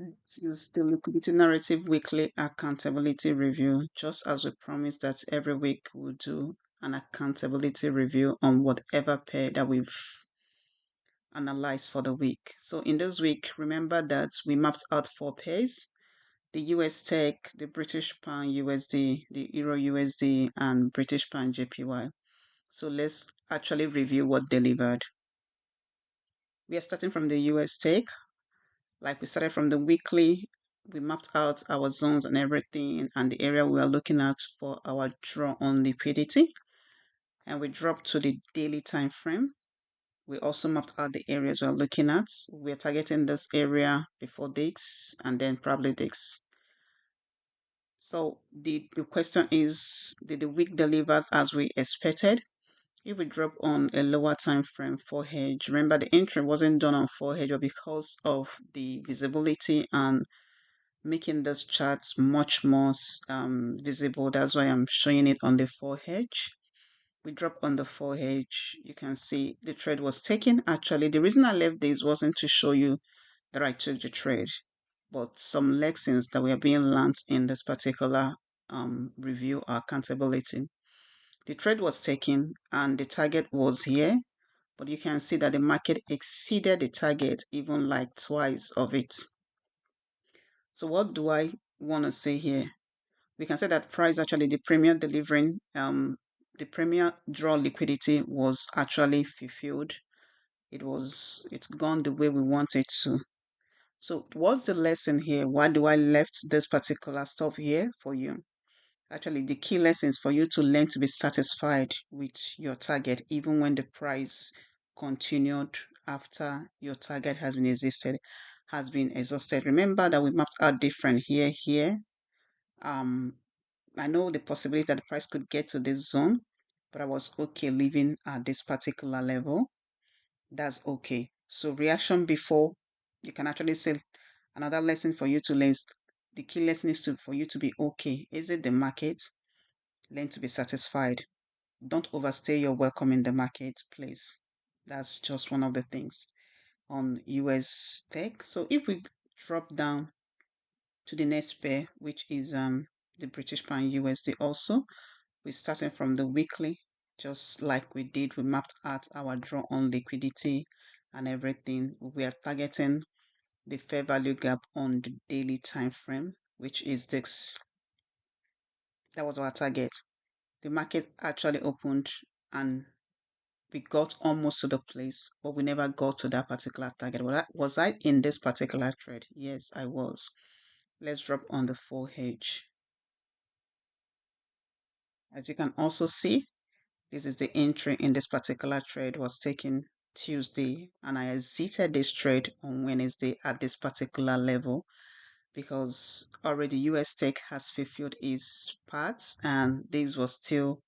This is the Liquidity Narrative Weekly Accountability Review. Just as we promised that every week we'll do an accountability review on whatever pair that we've analyzed for the week. So in this week, remember that we mapped out 4 pairs: the USTEC, the British Pound USD, the Euro USD, and British Pound JPY. So let's actually review what delivered. We are starting from the USTEC. Like we started from the weekly, we mapped out our zones and everything and the area we are looking at for our draw on liquidity. And we dropped to the daily time frame. We also mapped out the areas we're looking at. We're targeting this area before DIX and then probably DIX. So the question is, did the week deliver as we expected? If we drop on a lower time frame for hedge, remember the entry wasn't done on 4H, but because of the visibility and making this chart much more visible, that's why I'm showing it on the 4H. We drop on the 4H, you can see the trade was taken. Actually, the reason I left this wasn't to show you that I took the trade, but some lessons that were being learned in this particular review or accountability. The trade was taken and the target was here, but you can see that the market exceeded the target even like twice of it. So what do I want to say here? We can say that price actually the premier delivering the premier draw liquidity was actually fulfilled. It's gone the way we want it to. So what's the lesson here? Why do I left this particular stuff here for you? Actually, the key lesson is for you to learn to be satisfied with your target, even when the price continued after your target has been exhausted. Remember that we mapped out different here. I know the possibility that the price could get to this zone, but I was okay leaving at this particular level. That's okay. So reaction before, you can actually say another lesson for you to learn. The key lesson is for you to be okay. Is it the market? Learn to be satisfied. Don't overstay your welcome in the market, please. That's just one of the things on USTEC. So if we drop down to the next pair, which is the British Pound USD also, we're starting from the weekly, just like we did. We mapped out our draw on liquidity and everything. We are targeting the fair value gap on the daily time frame, which is this. That was our target. The market actually opened and we got almost to the place, but we never got to that particular target. Was I in this particular trade? Yes, I was. Let's drop on the 4H. As you can also see, this is the entry in this particular trade was taken Tuesday, and I exited this trade on Wednesday at this particular level because already USTEC has fulfilled its parts, and this was still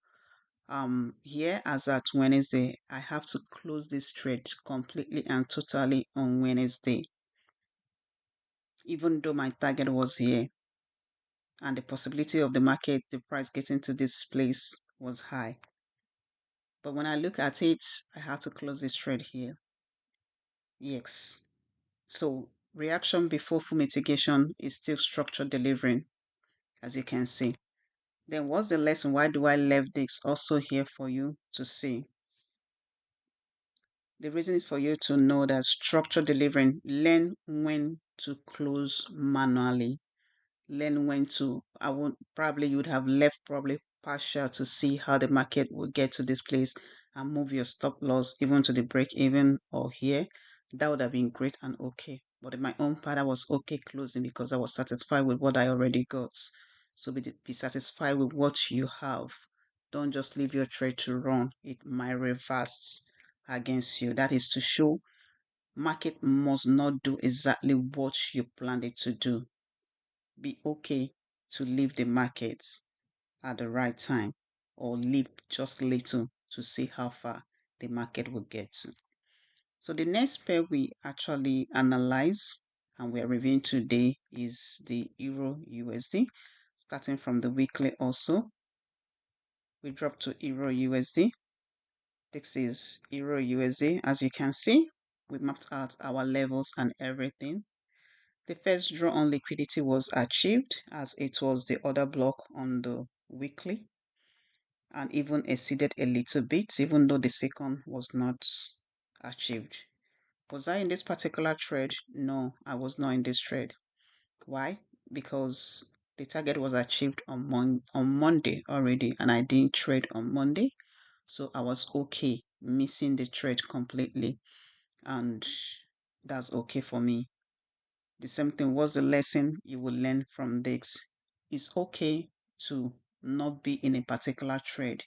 here as at Wednesday. I have to close this trade completely and totally on Wednesday, even though my target was here and the possibility of the market, the price getting to this place was high. But when I look at it, I have to close this trade here. Yes. So reaction before full mitigation is still structure delivering, as you can see. Then what's the lesson? Why do I leave this also here for you to see? The reason is for you to know that structure delivering, learn when to close manually. Learn when to, you would have left probably partial to see how the market will get to this place and move your stop loss even to the break even or here. That would have been great and okay. But in my own part, I was okay closing because I was satisfied with what I already got. So be satisfied with what you have. Don't just leave your trade to run. It might reverse against you. That is to show market must not do exactly what you planned it to do. Be okay to leave the market at the right time or leave just little to see how far the market will get to. So the next pair we actually analyze and we are reviewing today is the Euro USD. Starting from the weekly also, we drop to Euro USD. This is Euro USD. As you can see, we mapped out our levels and everything. The first draw on liquidity was achieved as it was the order block on the weekly and even exceeded a little bit, even though the second was not achieved. Was I in this particular trade? No, I was not in this trade. Why? Because the target was achieved on Monday already and I didn't trade on Monday. So I was okay missing the trade completely and that's okay for me. The same thing was the lesson you will learn from this. It's okay to not be in a particular trade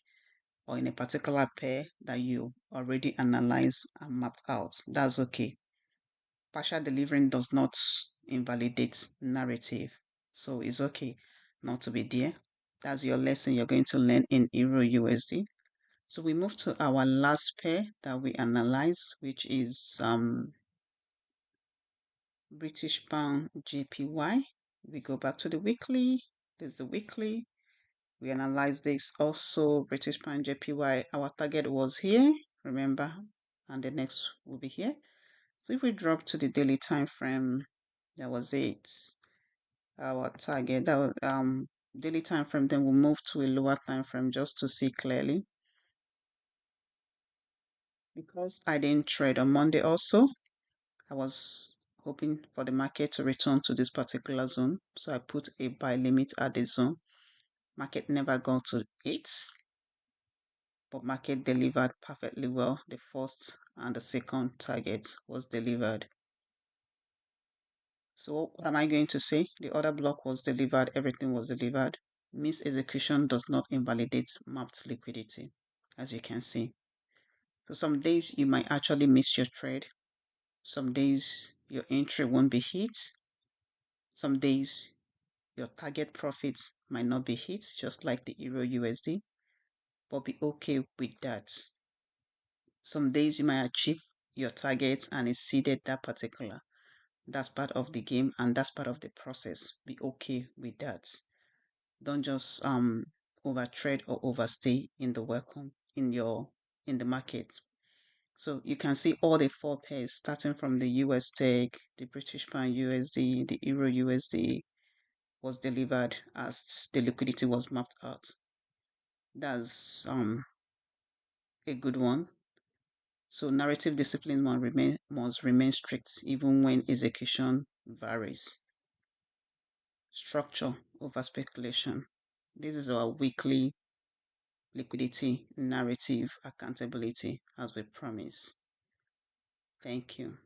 or in a particular pair that you already analyze and mapped out. That's okay. Partial delivering does not invalidate narrative. So it's okay not to be there. That's your lesson you're going to learn in Euro USD. So we move to our last pair that we analyze, which is British Pound JPY. We go back to the weekly. There's the weekly. We analyze this also. British Pound JPY. Our target was here, remember, and the next will be here. So if we drop to the daily time frame, that was it. Our target. That was daily time frame. Then we'll move to a lower time frame just to see clearly. Because I didn't trade on Monday also, I was hoping for the market to return to this particular zone. So I put a buy limit at the zone. Market never got to it, but market delivered perfectly well. The first and the second target was delivered. So what am I going to say? The order block was delivered, everything was delivered. Miss execution does not invalidate mapped liquidity, as you can see. So some days you might actually miss your trade. Some days your entry won't be hit. Some days your target profits might not be hit, just like the Euro USD, but be okay with that. Some days you might achieve your targets and exceeded that particular. That's part of the game and that's part of the process. Be okay with that. Don't just overtrade or overstay in the welcome in the market. So you can see all the four pairs starting from the USTEC, the British Pound USD, the Euro USD was delivered as the liquidity was mapped out. That's a good one. So narrative discipline must remain strict even when execution varies. Structure over speculation. This is our weekly liquidity narrative accountability as we promise. Thank you.